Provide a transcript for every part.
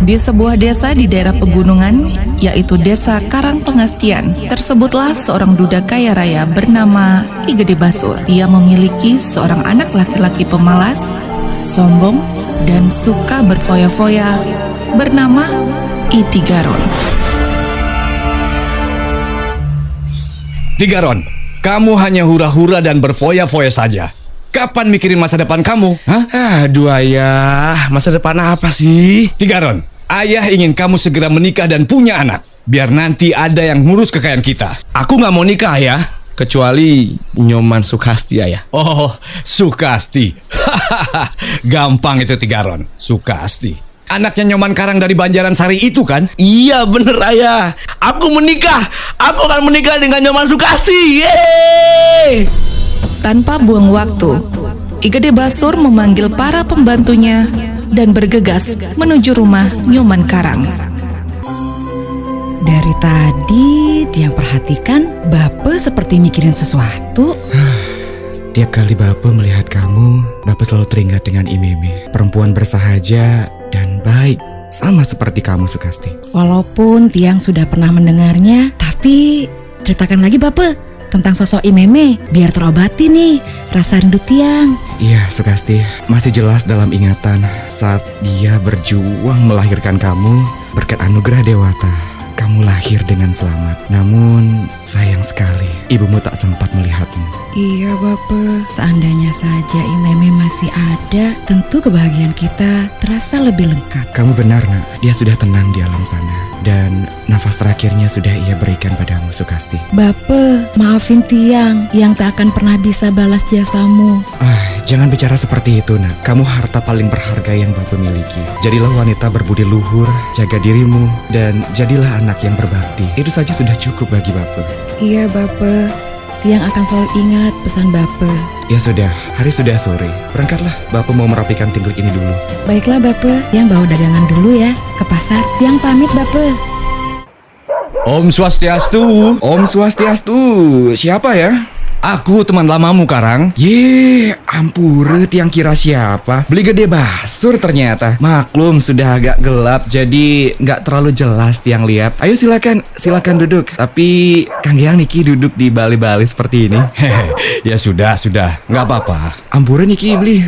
Di sebuah desa di daerah pegunungan, yaitu desa Karangpengastian, tersebutlah seorang duda kaya raya bernama I Gede Basur. Ia memiliki seorang anak laki-laki pemalas, sombong, dan suka berfoya-foya bernama I Tigaron. Tigaron, kamu hanya hura-hura dan berfoya-foya saja. Kapan mikirin masa depan kamu? Hah? Aduh ayah, masa depan apa sih? Tigaron, ayah ingin kamu segera menikah dan punya anak. Biar nanti ada yang ngurus kekayaan kita. Aku gak mau nikah ya, kecuali Nyoman Sukasti ayah. Oh, Sukasti. Gampang itu Tigaron, Sukasti. Anaknya Nyoman Karang dari Banjaran Sari itu kan? Iya bener ayah, aku menikah. Aku akan menikah dengan Nyoman Sukasti. Yeay! Tanpa buang waktu, I Gede Basur memanggil para pembantunya dan bergegas menuju rumah Nyoman Karang. Dari tadi Tiang perhatikan Bape seperti mikirin sesuatu. Tiap kali Bape melihat kamu, Bape selalu teringat dengan Imeme, perempuan bersahaja dan baik, sama seperti kamu Sukasti. Walaupun Tiang sudah pernah mendengarnya, tapi ceritakan lagi Bape tentang sosok Imeme, biar terobati nih rasa rindu Tiang. Iya Sukasti, masih jelas dalam ingatan saat dia berjuang melahirkan kamu. Berkat anugerah Dewata, kamu lahir dengan selamat. Namun sayang sekali, ibumu tak sempat melihatmu. Iya Bape, seandainya saja Imeme masih ada, tentu kebahagiaan kita terasa lebih lengkap. Kamu benar nak, dia sudah tenang di alam sana. Dan nafas terakhirnya sudah ia berikan padamu Sukasti. Bape, maafin Tiang yang tak akan pernah bisa balas jasamu. Jangan bicara seperti itu nak. Kamu harta paling berharga yang Bape miliki. Jadilah wanita berbudi luhur, jaga dirimu, dan jadilah anak yang berbakti. Itu saja sudah cukup bagi Bape. Iya Bape, Tiang akan selalu ingat pesan Bape. Ya sudah, hari sudah sore. Berangkatlah, Bape mau merapikan tingklik ini dulu. Baiklah Bape, Tiang bawa dagangan dulu ya ke pasar. Tiang pamit Bape. Om Swastiastu. Om Swastiastu, siapa ya? Aku teman lamamu Karang. Ampure Tiang kira siapa? Beli Gede Basur ternyata. Maklum sudah agak gelap, jadi nggak terlalu jelas Tiang lihat. Ayo silakan duduk. Tapi Kang Giang Niki duduk di bali-bali seperti ini. Ya sudah, nggak apa-apa. Ampure Niki beli,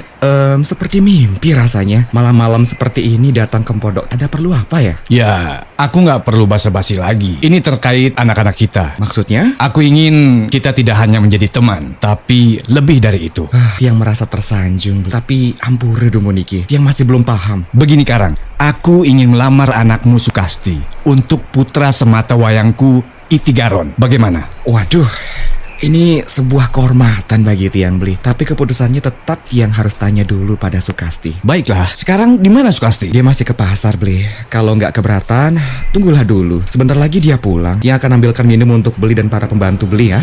seperti mimpi rasanya. Malam-malam seperti ini datang ke pondok. Ada perlu apa ya? Ya, aku nggak perlu basa-basi lagi. Ini terkait anak-anak kita. Maksudnya? Aku ingin kita tidak hanya menjadi teman, tapi lebih dari itu. Tiang merasa tersanjung. Tapi ampure Domo Niki, Tiang masih belum paham. Begini Karang, aku ingin melamar anakmu Sukasti untuk putra semata wayangku I Tigaron. Bagaimana? Waduh, ini sebuah kehormatan bagi Tiang Beli. Tapi keputusannya tetap Tiang harus tanya dulu pada Sukasti. Baiklah, sekarang di mana Sukasti? Dia masih ke pasar Beli. Kalau nggak keberatan, tunggulah dulu. Sebentar lagi dia pulang. Dia akan ambilkan minum untuk Beli dan para pembantu Beli ya.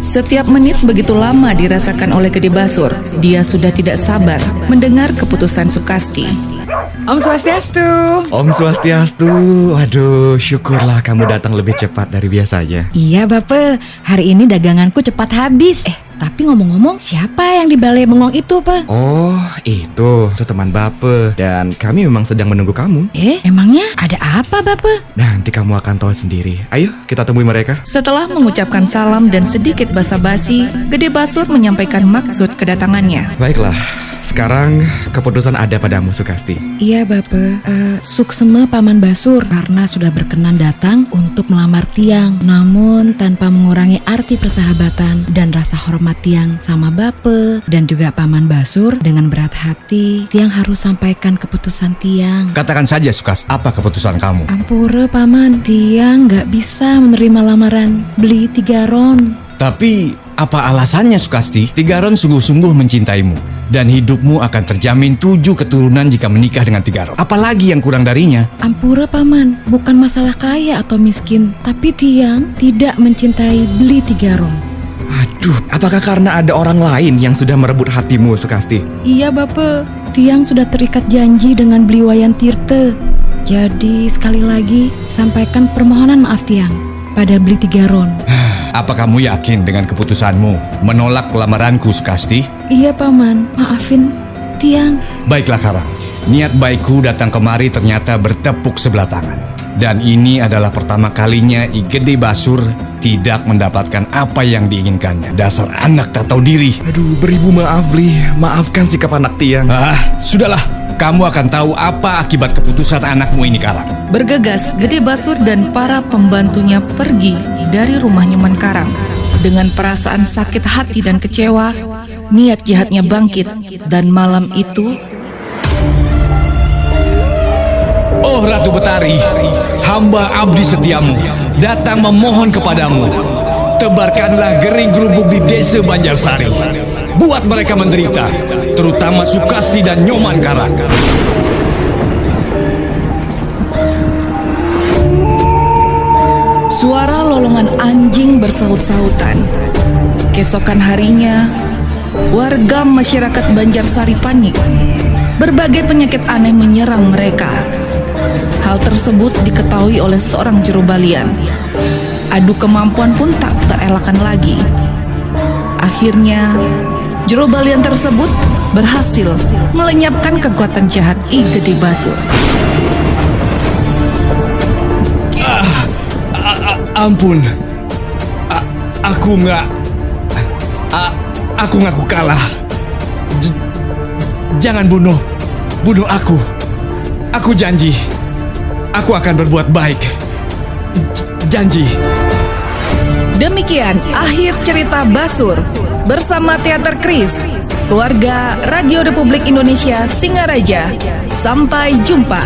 Setiap menit begitu lama dirasakan oleh Gede Basur. Dia sudah tidak sabar mendengar keputusan Sukasti. Om Swastiastu. Om Swastiastu. Waduh, syukurlah kamu datang lebih cepat dari biasanya. Iya Bape, hari ini daganganku cepat habis. Tapi ngomong-ngomong, siapa yang di balai bengong itu, Pak? Oh, itu teman Bape. Dan kami memang sedang menunggu kamu. Emangnya ada apa, Bape? Nanti kamu akan tahu sendiri. Ayo, kita temui mereka. Setelah mengucapkan salam dan sedikit basa-basi, Gede Basur menyampaikan maksud kedatangannya. Baiklah, sekarang keputusan ada padamu Sukasti. Iya Bape, sukseme Paman Basur karena sudah berkenan datang untuk melamar Tiang. Namun tanpa mengurangi arti persahabatan dan rasa hormat Tiang sama Bape dan juga Paman Basur. Dengan berat hati, Tiang harus sampaikan keputusan Tiang. Katakan saja Sukasti, apa keputusan kamu? Ampure Paman, Tiang gak bisa menerima lamaran Beli Tigaron. Tapi apa alasannya Sukasti? Tigaron sungguh-sungguh mencintaimu dan hidupmu akan terjamin 7 keturunan jika menikah dengan Tigaron. Apalagi yang kurang darinya? Ampura Paman, bukan masalah kaya atau miskin, tapi Tiang tidak mencintai Beli Tigaron. Aduh, apakah karena ada orang lain yang sudah merebut hatimu Sukasti? Iya Bape, Tiang sudah terikat janji dengan Beli Wayan Tirte. Jadi sekali lagi sampaikan permohonan maaf Tiang pada Beli Tigaron. Apa kamu yakin dengan keputusanmu menolak lamaranku Sukasti? Iya Paman, maafin Tiang. Baiklah Karang, Niat baikku datang kemari ternyata bertepuk sebelah tangan. Dan ini adalah pertama kalinya I Gede Basur tidak mendapatkan apa yang diinginkannya. Dasar anak tak tahu diri. Aduh, beribu maaf, Bli. Maafkan sikap anak tiang. Sudahlah. Kamu akan tahu apa akibat keputusan anakmu ini, Karang. Bergegas, Gede Basur dan para pembantunya pergi dari rumah Nyoman Karang. Dengan perasaan sakit hati dan kecewa, niat jahatnya bangkit. Dan malam itu, Oh Ratu Betari, hamba abdi setiamu datang memohon kepadamu. Tebarkanlah gering gerubuk di desa Banjarsari. Buat mereka menderita, terutama Sukasti dan Nyoman Karang. suara lolongan anjing bersaut-sautan. Keesokan harinya, warga masyarakat Banjarsari panik. Berbagai penyakit aneh menyerang mereka. Hal tersebut diketahui oleh seorang juru balian. Adu kemampuan pun tak terelakkan lagi. Akhirnya, juru balian tersebut berhasil melenyapkan kekuatan jahat I Gede Basur. Ampun, aku ngaku kalah. Jangan bunuh aku. Aku janji, aku akan berbuat baik. Janji. Demikian akhir cerita Basur bersama Teater Kris, keluarga Radio Republik Indonesia Singaraja. Sampai jumpa.